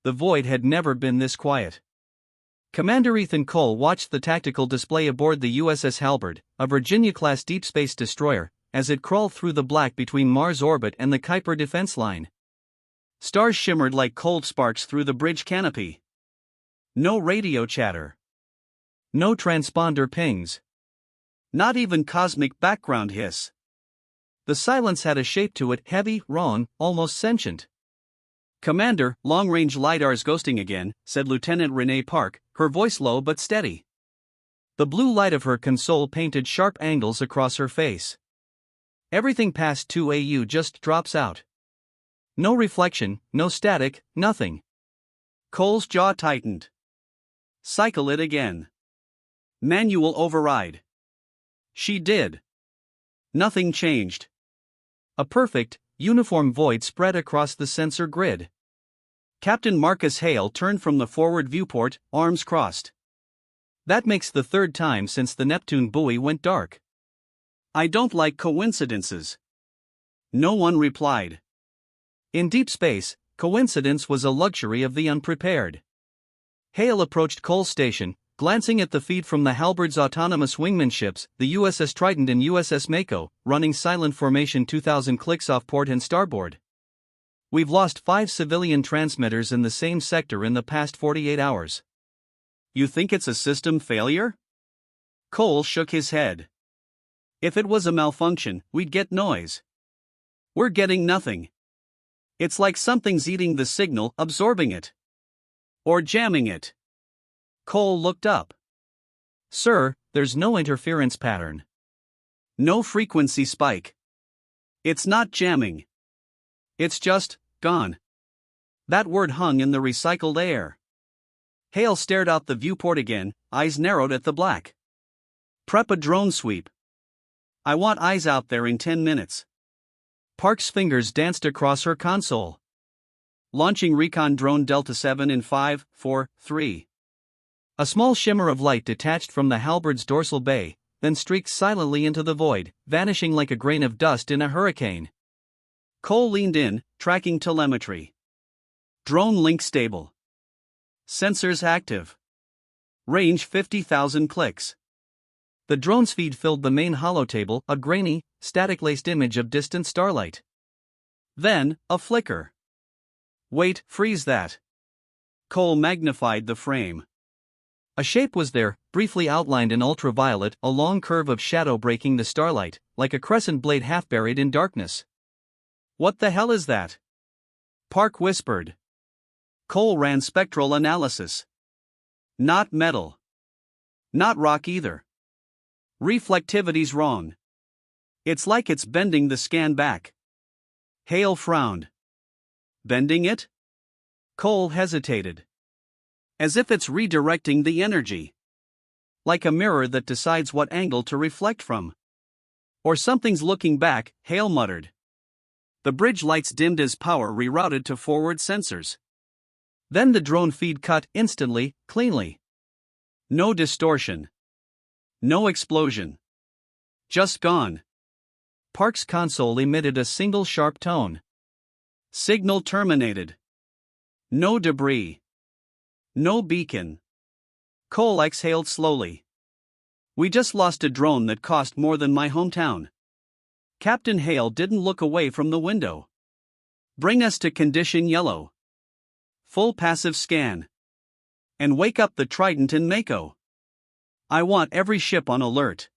The void had never been this quiet. Commander Ethan Cole watched the tactical display aboard the USS Halberd, a Virginia-class deep space destroyer, as it crawled through the black between Mars orbit and the Kuiper defense line. Stars shimmered like cold sparks through the bridge canopy. No radio chatter. No transponder pings. Not even cosmic background hiss. The silence had a shape to it, heavy, wrong, almost sentient. "Commander, long-range LiDAR's ghosting again," said Lieutenant Renee Park, her voice low but steady. The blue light of her console painted sharp angles across her face. "Everything past 2 AU just drops out. No reflection, no static, nothing." Cole's jaw tightened. "Cycle it again." "Manual override." She did. Nothing changed. A perfect, uniform void spread across the sensor grid. Captain Marcus Hale turned from the forward viewport, arms crossed. "That makes the third time since the Neptune buoy went dark." "I don't like coincidences." No one replied. In deep space, coincidence was a luxury of the unprepared. Hale approached Cole's station, glancing at the feed from the Halberd's autonomous wingman ships, the USS Trident and USS Mako, running silent formation 2,000 clicks off port and starboard. "We've lost 5 civilian transmitters in the same sector in the past 48 hours. "You think it's a system failure?" Cole shook his head. "If it was a malfunction, we'd get noise. We're getting nothing. It's like something's eating the signal, absorbing it. Or jamming it." Cole looked up. "Sir, there's no interference pattern. No frequency spike. It's not jamming. It's just gone." That word hung in the recycled air. Hale stared out the viewport again, eyes narrowed at the black. "Prep a drone sweep. I want eyes out there in 10 minutes. Park's fingers danced across her console. "Launching recon drone Delta 7 in 5, 4, 3. A small shimmer of light detached from the Halberd's dorsal bay, then streaked silently into the void, vanishing like a grain of dust in a hurricane. Cole leaned in, tracking telemetry. "Drone link stable. Sensors active. Range 50,000 clicks." The drone's feed filled the main holotable, a grainy, static-laced image of distant starlight. Then, a flicker. "Wait, freeze that." Cole magnified the frame. A shape was there, briefly outlined in ultraviolet, a long curve of shadow breaking the starlight, like a crescent blade half buried in darkness. "What the hell is that?" Park whispered. Cole ran spectral analysis. "Not metal. Not rock either. Reflectivity's wrong. It's like it's bending the scan back." Hale frowned. "Bending it?" Cole hesitated. "As if it's redirecting the energy. Like a mirror that decides what angle to reflect from." "Or something's looking back," Hale muttered. The bridge lights dimmed as power rerouted to forward sensors. Then the drone feed cut instantly, cleanly. No distortion. No explosion. Just gone. Park's console emitted a single sharp tone. Signal terminated. No debris. No beacon. Cole exhaled slowly. "We just lost a drone that cost more than my hometown." Captain Hale didn't look away from the window. "Bring us to condition yellow. Full passive scan. And wake up the Trident and Mako. I want every ship on alert."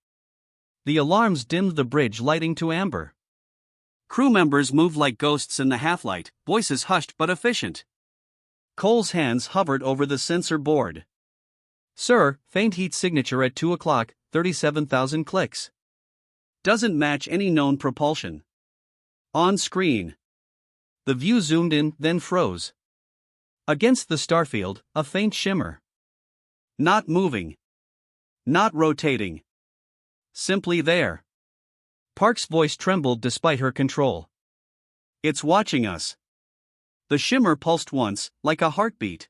The alarms dimmed the bridge lighting to amber. Crew members moved like ghosts in the half-light, voices hushed but efficient. Cole's hands hovered over the sensor board. "Sir, faint heat signature at 2 o'clock, 37,000 clicks. Doesn't match any known propulsion." On screen. The view zoomed in, then froze. Against the starfield, a faint shimmer. Not moving. Not rotating. Simply there. Park's voice trembled despite her control. "It's watching us." The shimmer pulsed once, like a heartbeat.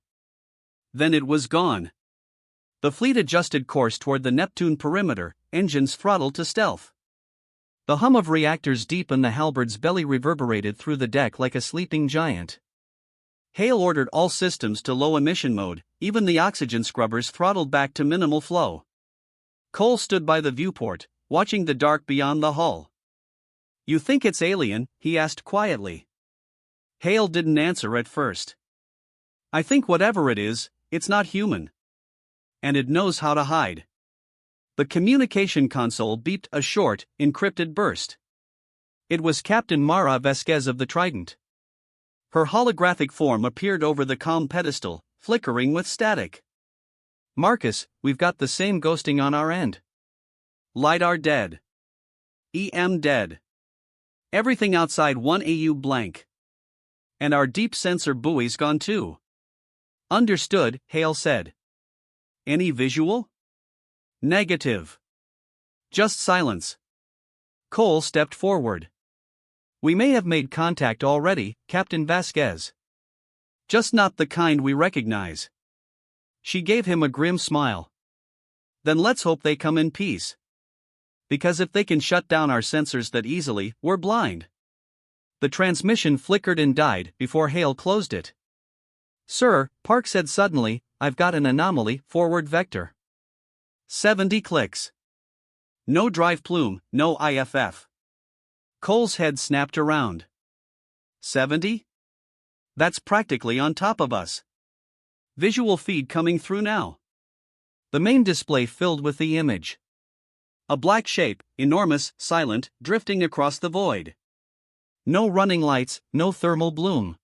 Then it was gone. The fleet adjusted course toward the Neptune perimeter, engines throttled to stealth. The hum of reactors deep in the Halberd's belly reverberated through the deck like a sleeping giant. Hale ordered all systems to low emission mode, even the oxygen scrubbers throttled back to minimal flow. Cole stood by the viewport, watching the dark beyond the hull. "You think it's alien?" he asked quietly. Hale didn't answer at first. "I think whatever it is, it's not human. And it knows how to hide." The communication console beeped a short, encrypted burst. It was Captain Mara Vasquez of the Trident. Her holographic form appeared over the calm pedestal, flickering with static. "Marcus, we've got the same ghosting on our end. LiDAR dead. EM dead. Everything outside 1 AU blank. And our deep sensor buoy's gone too." "Understood," Hale said. "Any visual?" "Negative. Just silence." Cole stepped forward. "We may have made contact already, Captain Vasquez. Just not the kind we recognize." She gave him a grim smile. "Then let's hope they come in peace. Because if they can shut down our sensors that easily, we're blind." The transmission flickered and died before Hale closed it. "Sir," Park said suddenly, "I've got an anomaly, forward vector. 70 clicks. No drive plume, no IFF." Cole's head snapped around. 70? That's practically on top of us. Visual feed coming through now. The main display filled with the image. A black shape, enormous, silent, drifting across the void. No running lights, no thermal bloom.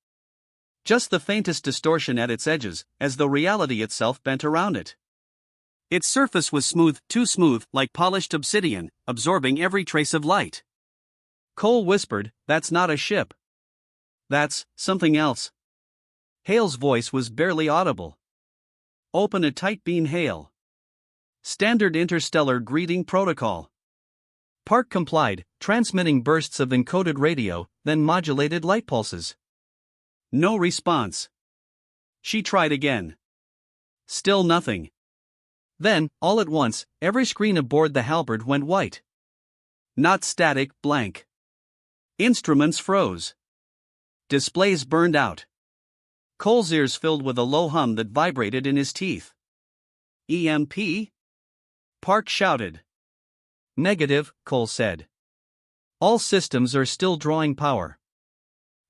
Just the faintest distortion at its edges, as though reality itself bent around it. Its surface was smooth, too smooth, like polished obsidian, absorbing every trace of light. Cole whispered, "That's not a ship. That's something else." Hale's voice was barely audible. "Open a tight beam, Hale. Standard interstellar greeting protocol." Park complied, transmitting bursts of encoded radio, then modulated light pulses. No response. She tried again. Still nothing. Then, all at once, every screen aboard the Halberd went white. Not static, blank. Instruments froze. Displays burned out. Cole's ears filled with a low hum that vibrated in his teeth. "EMP?" Park shouted. "Negative," Cole said. "All systems are still drawing power.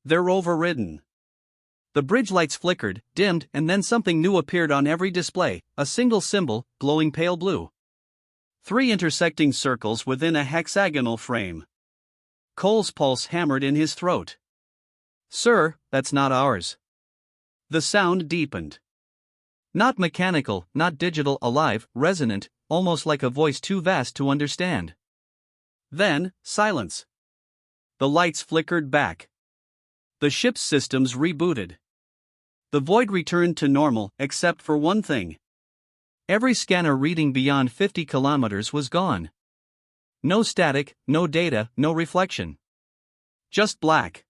They're overridden." The bridge lights flickered, dimmed, and then something new appeared on every display, a single symbol, glowing pale blue. 3 intersecting circles within a hexagonal frame. Cole's pulse hammered in his throat. "Sir, that's not ours." The sound deepened. Not mechanical, not digital, alive, resonant, almost like a voice too vast to understand. Then, silence. The lights flickered back. The ship's systems rebooted. The void returned to normal, except for one thing. Every scanner reading beyond 50 kilometers was gone. No static, no data, no reflection. Just black.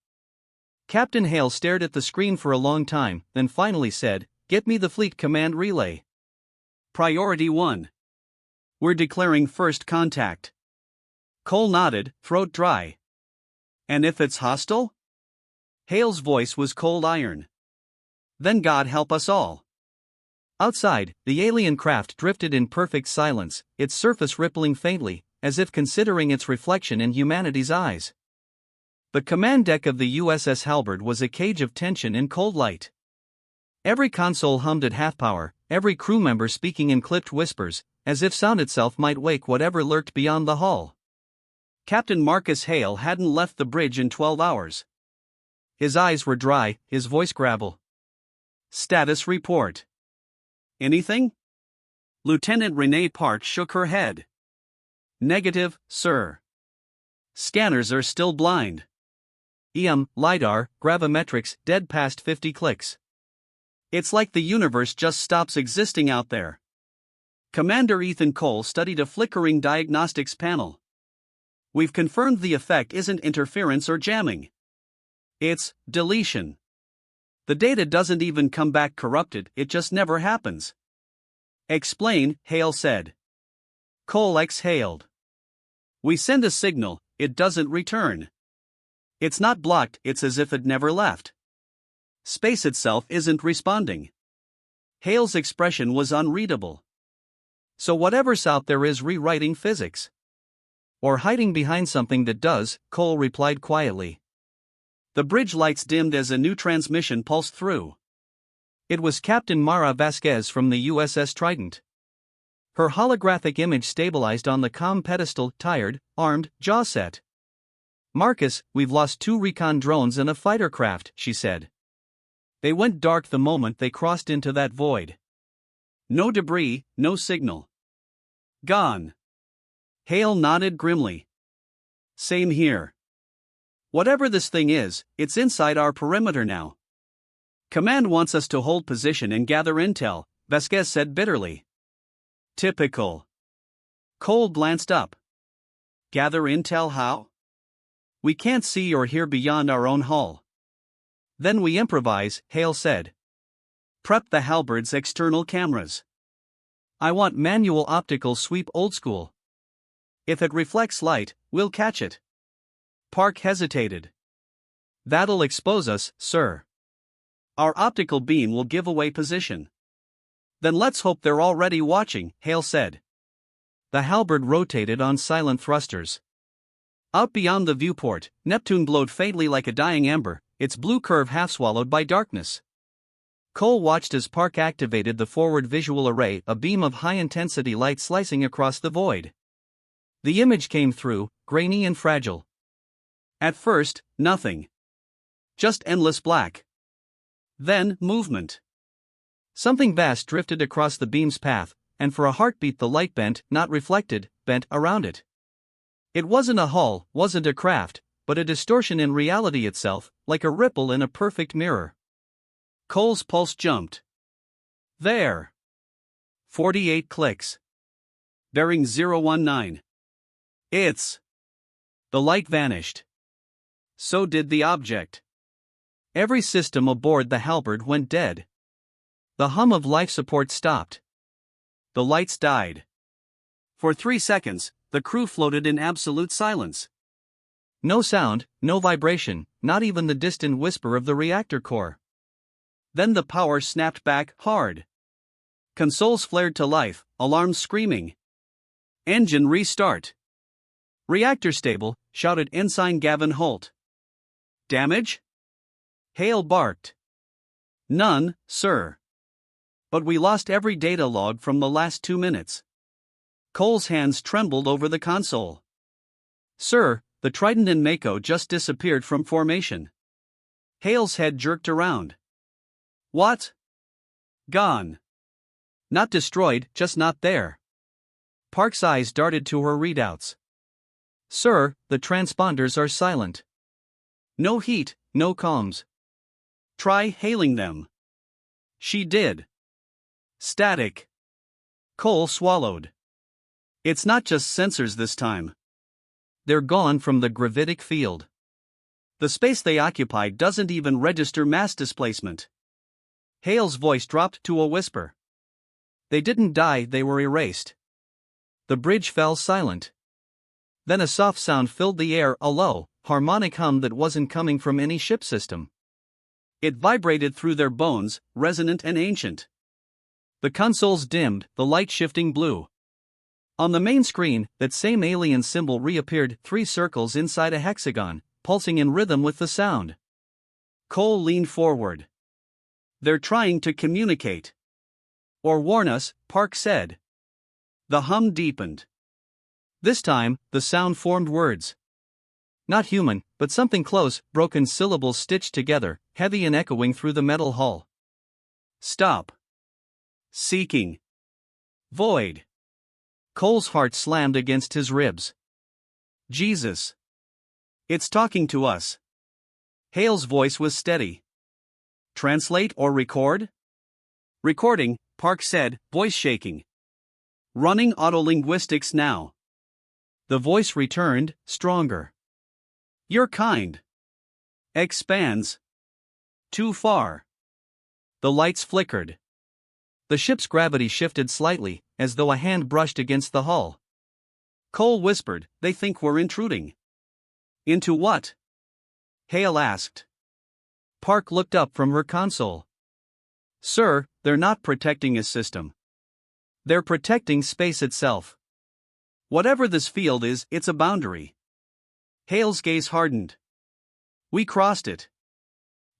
Captain Hale stared at the screen for a long time, then finally said, "Get me the fleet command relay. Priority 1. We're declaring first contact." Cole nodded, throat dry. "And if it's hostile?" Hale's voice was cold iron. "Then God help us all." Outside, the alien craft drifted in perfect silence, its surface rippling faintly, as if considering its reflection in humanity's eyes. The command deck of the USS Halberd was a cage of tension and cold light. Every console hummed at half power, every crew member speaking in clipped whispers, as if sound itself might wake whatever lurked beyond the hull. Captain Marcus Hale hadn't left the bridge in 12 hours. His eyes were dry, his voice gravel. "Status report." "Anything?" Lieutenant Renee Park shook her head. "Negative, sir. Scanners are still blind. LiDAR, gravimetrics, dead past 50 clicks. It's like the universe just stops existing out there." Commander Ethan Cole studied a flickering diagnostics panel. "We've confirmed the effect isn't interference or jamming. It's deletion. The data doesn't even come back corrupted, it just never happens." "Explain," Hale said. Cole exhaled. "We send a signal, it doesn't return. It's not blocked, it's as if it never left. Space itself isn't responding. Hale's expression was unreadable. So whatever's out there is rewriting physics. Or hiding behind something that does, Cole replied quietly. The bridge lights dimmed as a new transmission pulsed through. It was Captain Mara Vasquez from the USS Trident. Her holographic image stabilized on the comm pedestal, tired, armed, jaw set. Marcus, we've lost 2 recon drones and a fighter craft, she said. They went dark the moment they crossed into that void. No debris, no signal. Gone. Hale nodded grimly. Same here. Whatever this thing is, it's inside our perimeter now. Command wants us to hold position and gather intel, Vasquez said bitterly. Typical. Cole glanced up. Gather intel how? We can't see or hear beyond our own hull. Then we improvise, Hale said. Prep the halberd's external cameras. I want manual optical sweep old school. If it reflects light, we'll catch it. Park hesitated. That'll expose us, sir. Our optical beam will give away position. Then let's hope they're already watching, Hale said. The halberd rotated on silent thrusters. Out beyond the viewport, Neptune glowed faintly like a dying ember, its blue curve half swallowed by darkness. Cole watched as Park activated the forward visual array, a beam of high-intensity light slicing across the void. The image came through, grainy and fragile. At first, nothing. Just endless black. Then, movement. Something vast drifted across the beam's path, and for a heartbeat the light bent, not reflected, bent around it. It wasn't a hull, wasn't a craft, but a distortion in reality itself, like a ripple in a perfect mirror. Cole's pulse jumped. There. 48 clicks. Bearing 019. It's. The light vanished. So did the object. Every system aboard the halberd went dead. The hum of life support stopped. The lights died. For 3 seconds, the crew floated in absolute silence. No sound, no vibration, not even the distant whisper of the reactor core. Then the power snapped back, hard. Consoles flared to life, alarms screaming. Engine restart. Reactor stable, shouted Ensign Gavin Holt. Damage? Hale barked. None, sir. But we lost every data log from the last 2 minutes. Cole's hands trembled over the console. Sir, the Trident and Mako just disappeared from formation. Hale's head jerked around. What? Gone. Not destroyed, just not there. Park's eyes darted to her readouts. Sir, the transponders are silent. No heat, no comms. Try hailing them. She did. Static. Cole swallowed. It's not just sensors this time. They're gone from the gravitic field. The space they occupy doesn't even register mass displacement. Hale's voice dropped to a whisper. They didn't die, they were erased. The bridge fell silent. Then a soft sound filled the air, a low, harmonic hum that wasn't coming from any ship system. It vibrated through their bones, resonant and ancient. The consoles dimmed, the light shifting blue. On the main screen, that same alien symbol reappeared, 3 circles inside a hexagon, pulsing in rhythm with the sound. Cole leaned forward. They're trying to communicate. Or warn us, Park said. The hum deepened. This time, the sound formed words. Not human, but something close, broken syllables stitched together, heavy and echoing through the metal hull. Stop. Seeking. Void. Cole's heart slammed against his ribs. Jesus. It's talking to us. Hale's voice was steady. Translate or record? Recording, Park said, voice shaking. Running autolinguistics now. The voice returned, stronger. Your kind. Expands. Too far. The lights flickered. The ship's gravity shifted slightly, as though a hand brushed against the hull. Cole whispered, they think we're intruding. Into what? Hale asked. Park looked up from her console. Sir, they're not protecting a system. They're protecting space itself. Whatever this field is, it's a boundary. Hale's gaze hardened. We crossed it.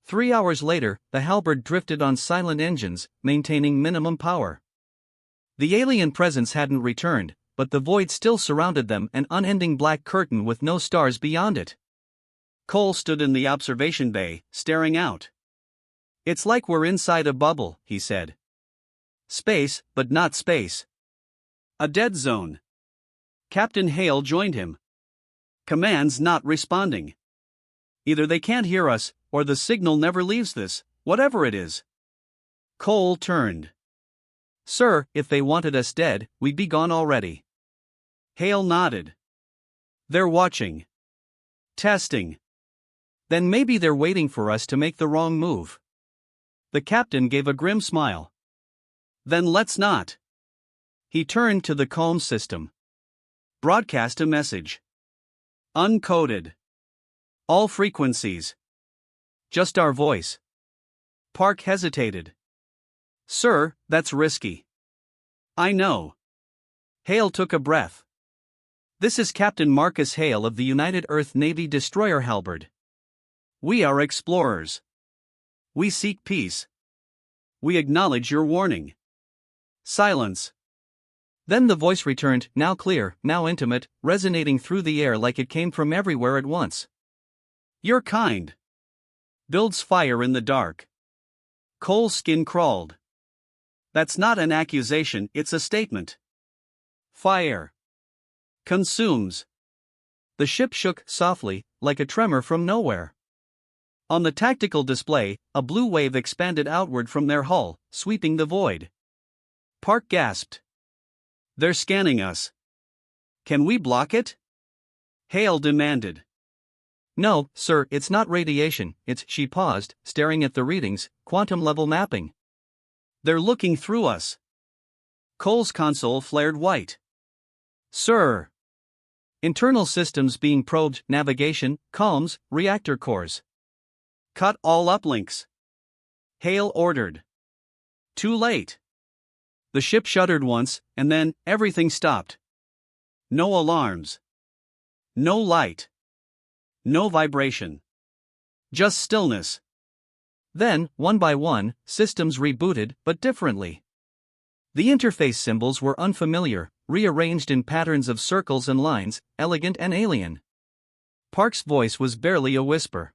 3 hours later, the halberd drifted on silent engines, maintaining minimum power. The alien presence hadn't returned, but the void still surrounded them, an unending black curtain with no stars beyond it. Cole stood in the observation bay, staring out. It's like we're inside a bubble, he said. Space, but not space. A dead zone. Captain Hale joined him. Command's not responding. Either they can't hear us, or the signal never leaves this, whatever it is. Cole turned. Sir, if they wanted us dead, we'd be gone already. Hale nodded. They're watching. Testing. Then maybe they're waiting for us to make the wrong move. The captain gave a grim smile. Then let's not. He turned to the comms system. Broadcast a message. Uncoded. All frequencies. Just our voice. Park hesitated. Sir, that's risky. I know. Hale took a breath. This is Captain Marcus Hale of the United Earth Navy destroyer Halberd. We are explorers. We seek peace. We acknowledge your warning. Silence. Then the voice returned, now clear, now intimate, resonating through the air like it came from everywhere at once. Your kind builds fire in the dark. Cole's skin crawled. That's not an accusation, it's a statement. Fire consumes. The ship shook softly, like a tremor from nowhere. On the tactical display, a blue wave expanded outward from their hull, sweeping the void. Park gasped. They're scanning us. Can we block it? Hale demanded. No, sir, it's not radiation, it's. She paused, staring at the readings, quantum level mapping. They're looking through us. Cole's console flared white. Sir. Internal systems being probed, navigation, comms, reactor cores. Cut all uplinks. Hale ordered. Too late. The ship shuddered once, and then, everything stopped. No alarms. No light. No vibration. Just stillness. Then, one by one, systems rebooted, but differently. The interface symbols were unfamiliar, rearranged in patterns of circles and lines, elegant and alien. Park's voice was barely a whisper.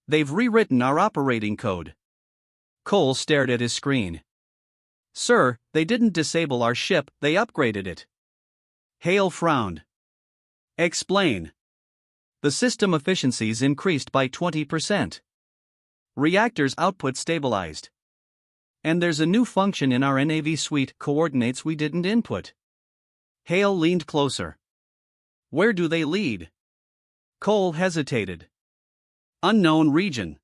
They've rewritten our operating code. Cole stared at his screen. Sir, they didn't disable our ship, they upgraded it. Hale frowned. Explain. The system efficiencies increased by 20%. Reactors output stabilized. And there's a new function in our NAV suite, coordinates we didn't input. Hale leaned closer. Where do they lead? Cole hesitated. Unknown region.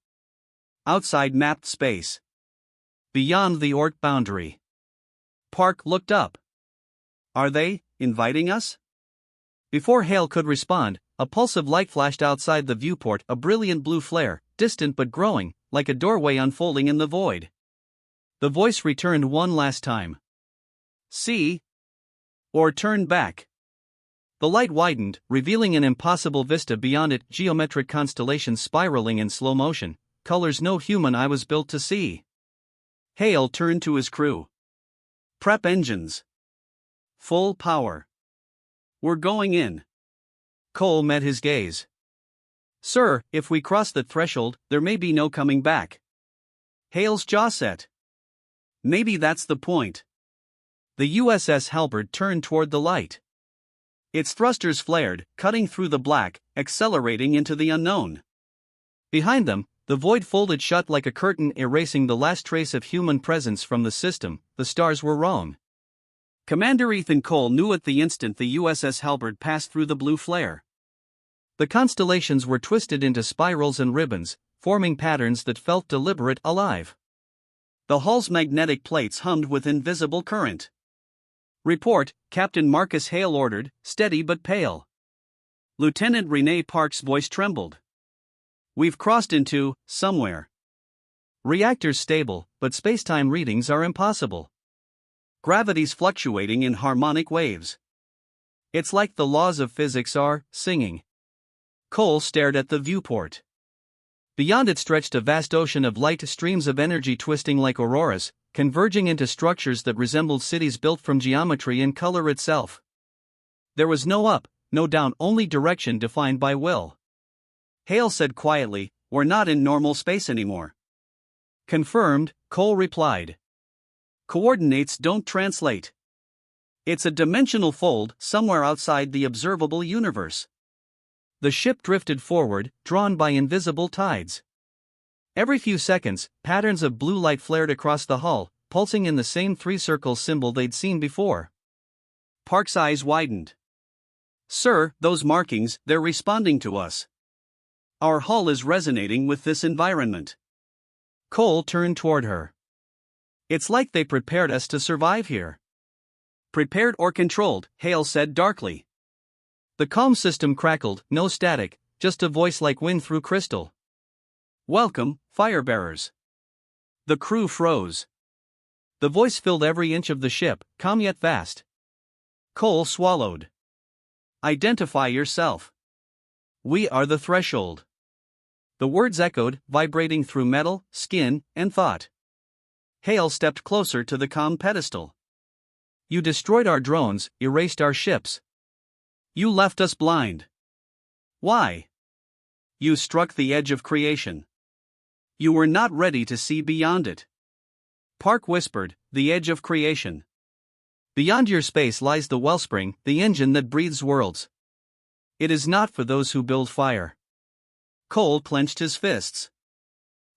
Outside mapped space. Beyond the Ort boundary. Park looked up. Are they inviting us? Before Hale could respond, a pulse of light flashed outside the viewport, a brilliant blue flare, distant but growing, like a doorway unfolding in the void. The voice returned one last time. See? Or turn back. The light widened, revealing an impossible vista beyond it, geometric constellations spiraling in slow motion, colors no human eye was built to see. Hale turned to his crew. Prep engines. Full power. We're going in. Cole met his gaze. Sir, if we cross the threshold, there may be no coming back. Hale's jaw set. Maybe that's the point. The USS Halberd turned toward the light. Its thrusters flared, cutting through the black, accelerating into the unknown. Behind them, the void folded shut like a curtain, erasing the last trace of human presence from the system. The stars were wrong. Commander Ethan Cole knew at the instant the USS Halberd passed through the blue flare. The constellations were twisted into spirals and ribbons, forming patterns that felt deliberate, alive. The hull's magnetic plates hummed with invisible current. Report, Captain Marcus Hale ordered, steady but pale. Lieutenant Renee Park's voice trembled. We've crossed into somewhere. Reactors stable, but spacetime readings are impossible. Gravity's fluctuating in harmonic waves. It's like the laws of physics are singing. Cole stared at the viewport. Beyond it stretched a vast ocean of light, streams of energy twisting like auroras, converging into structures that resembled cities built from geometry and color itself. There was no up, no down, only direction defined by will. Hale said quietly, "We're not in normal space anymore." "Confirmed," Cole replied. "Coordinates don't translate. It's a dimensional fold somewhere outside the observable universe." The ship drifted forward, drawn by invisible tides. Every few seconds, patterns of blue light flared across the hull, pulsing in the same three-circle symbol they'd seen before. Park's eyes widened. "Sir, those markings, they're responding to us. Our hull is resonating with this environment." Cole turned toward her. "It's like they prepared us to survive here." "Prepared or controlled," Hale said darkly. The comm system crackled, no static, just a voice like wind through crystal. "Welcome, firebearers." The crew froze. The voice filled every inch of the ship, calm yet vast. Cole swallowed. "Identify yourself. We are the threshold." The words echoed, vibrating through metal, skin, and thought. Hale stepped closer to the comm pedestal. "You destroyed our drones, erased our ships. You left us blind. Why? You struck the edge of creation. You were not ready to see beyond it." Park whispered, "The edge of creation. Beyond your space lies the wellspring, the engine that breathes worlds. It is not for those who build fire." Cole clenched his fists.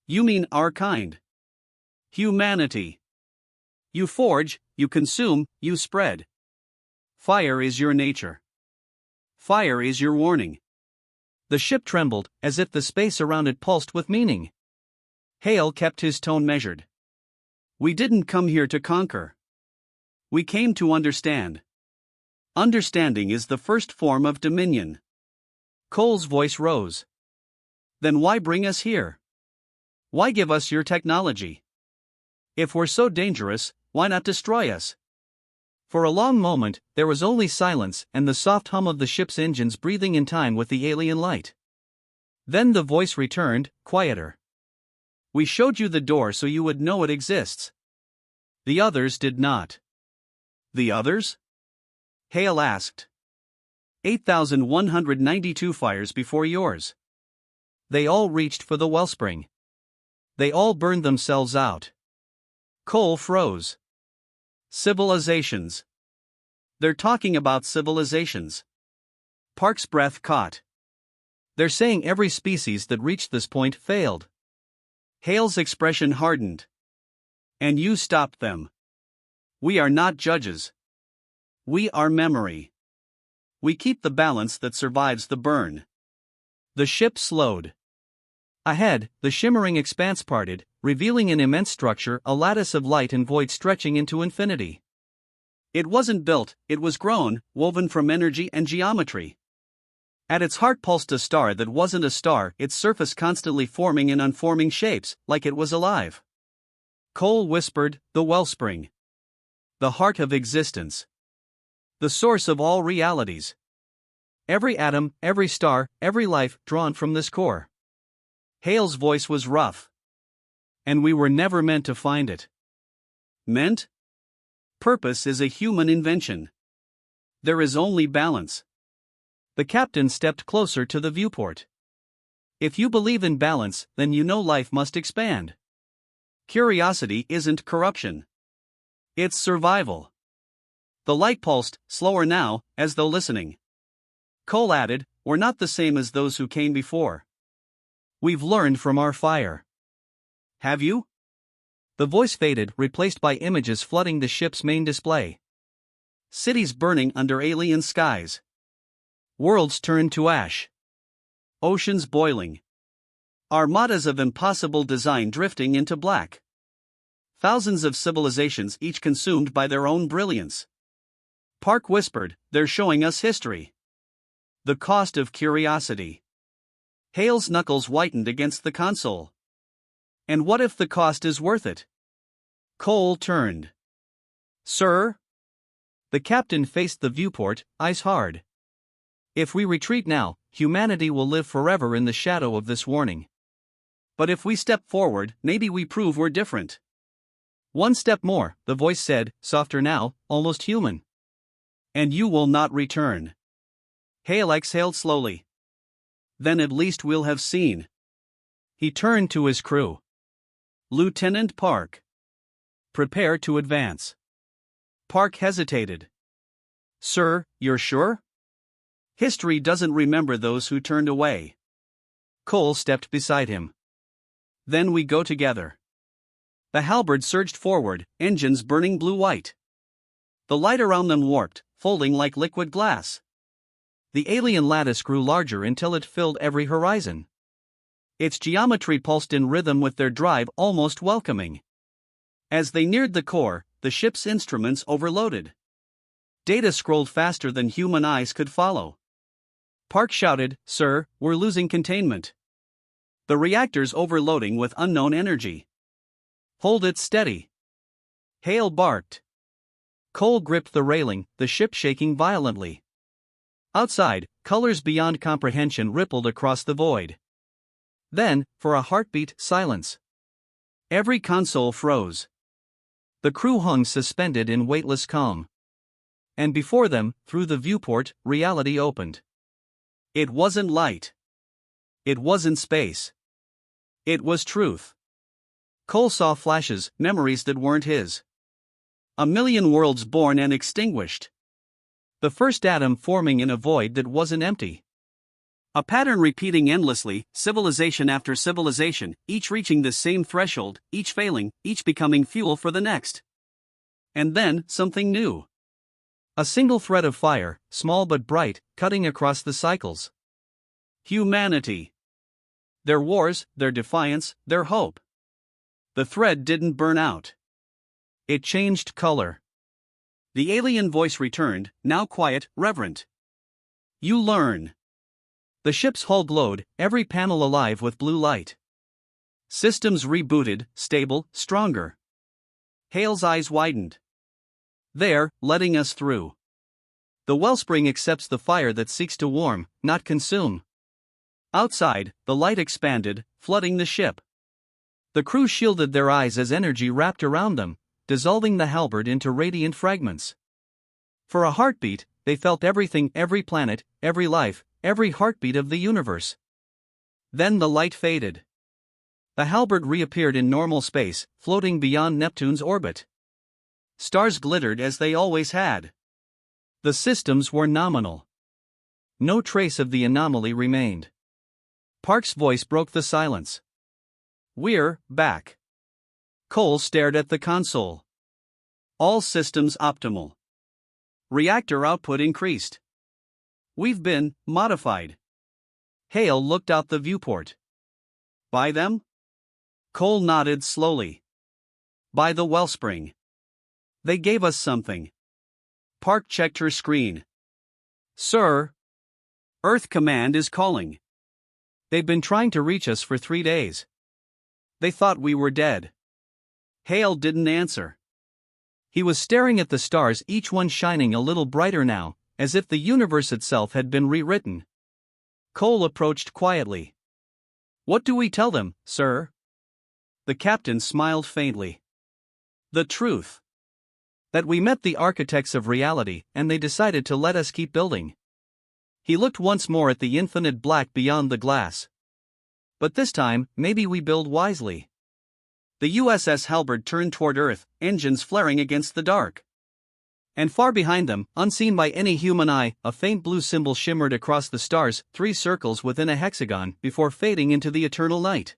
"You mean our kind? Humanity. You forge, you consume, you spread. Fire is your nature. Fire is your warning." The ship trembled, as if the space around it pulsed with meaning. Hale kept his tone measured. "We didn't come here to conquer. We came to understand. Understanding is the first form of dominion." Cole's voice rose. "Then why bring us here? Why give us your technology? If we're so dangerous, why not destroy us?" For a long moment, there was only silence and the soft hum of the ship's engines breathing in time with the alien light. Then the voice returned, quieter. "We showed you the door so you would know it exists. The others did not." "The others?" Hale asked. 8,192 fires before yours. They all reached for the wellspring. They all burned themselves out." Cole froze. "Civilizations. They're talking about civilizations." Park's breath caught. "They're saying every species that reached this point failed." Hale's expression hardened. "And you stopped them. We are not judges. We are memory. We keep the balance that survives the burn." The ship slowed. Ahead, the shimmering expanse parted, revealing an immense structure, a lattice of light and void stretching into infinity. It wasn't built, it was grown, woven from energy and geometry. At its heart pulsed a star that wasn't a star, its surface constantly forming and unforming shapes, like it was alive. Cole whispered, "The wellspring. The heart of existence. The source of all realities. Every atom, every star, every life drawn from this core." Hale's voice was rough. "And we were never meant to find it." "Meant? Purpose is a human invention. There is only balance." The captain stepped closer to the viewport. "If you believe in balance, then you know life must expand. Curiosity isn't corruption. It's survival." The light pulsed, slower now, as though listening. Cole added, "We're not the same as those who came before. We've learned from our fire." "Have you?" The voice faded, replaced by images flooding the ship's main display. Cities burning under alien skies. Worlds turned to ash. Oceans boiling. Armadas of impossible design drifting into black. Thousands of civilizations each consumed by their own brilliance. Park whispered, "They're showing us history. The cost of curiosity." Hale's knuckles whitened against the console. And what if the cost is worth it? Cole turned. Sir? The captain faced the viewport, eyes hard. If we retreat now, humanity will live forever in the shadow of this warning. But if we step forward, maybe we prove we're different. One step more, the voice said, softer now, almost human. And you will not return. Hale exhaled slowly. Then at least we'll have seen. He turned to his crew. Lieutenant Park. Prepare to advance. Park hesitated. Sir, you're sure? History doesn't remember those who turned away. Cole stepped beside him. Then we go together. The halberd surged forward, engines burning blue-white. The light around them warped, folding like liquid glass. The alien lattice grew larger until it filled every horizon. Its geometry pulsed in rhythm with their drive, almost welcoming. As they neared the core, the ship's instruments overloaded. Data scrolled faster than human eyes could follow. Park shouted, Sir, we're losing containment. The reactor's overloading with unknown energy. Hold it steady. Hale barked. Cole gripped the railing, the ship shaking violently. Outside, colors beyond comprehension rippled across the void. Then, for a heartbeat, silence. Every console froze. The crew hung suspended in weightless calm. And before them, through the viewport, reality opened. It wasn't light. It wasn't space. It was truth. Cole saw flashes, memories that weren't his. A million worlds born and extinguished. The first atom forming in a void that wasn't empty. A pattern repeating endlessly, civilization after civilization, each reaching the same threshold, each failing, each becoming fuel for the next. And then, something new. A single thread of fire, small but bright, cutting across the cycles. Humanity. Their wars, their defiance, their hope. The thread didn't burn out. It changed color. The alien voice returned, now quiet, reverent. You learn. The ship's hull glowed, every panel alive with blue light. Systems rebooted, stable, stronger. Hale's eyes widened. They're letting us through. The wellspring accepts the fire that seeks to warm, not consume. Outside, the light expanded, flooding the ship. The crew shielded their eyes as energy wrapped around them, dissolving the halberd into radiant fragments. For a heartbeat, they felt everything, every planet, every life, every heartbeat of the universe. Then the light faded. The halberd reappeared in normal space, floating beyond Neptune's orbit. Stars glittered as they always had. The systems were nominal. No trace of the anomaly remained. Park's voice broke the silence. We're back. Cole stared at the console. All systems optimal. Reactor output increased. We've been modified. Hale looked out the viewport. By them? Cole nodded slowly. By the wellspring. They gave us something. Park checked her screen. Sir. Earth Command is calling. They've been trying to reach us for 3 days. They thought we were dead. Hale didn't answer. He was staring at the stars, each one shining a little brighter now, as if the universe itself had been rewritten. Cole approached quietly. What do we tell them, sir? The captain smiled faintly. The truth. That we met the architects of reality, and they decided to let us keep building. He looked once more at the infinite black beyond the glass. But this time, maybe we build wisely. The USS Halberd turned toward Earth, engines flaring against the dark. And far behind them, unseen by any human eye, a faint blue symbol shimmered across the stars, 3 circles within a hexagon, before fading into the eternal night.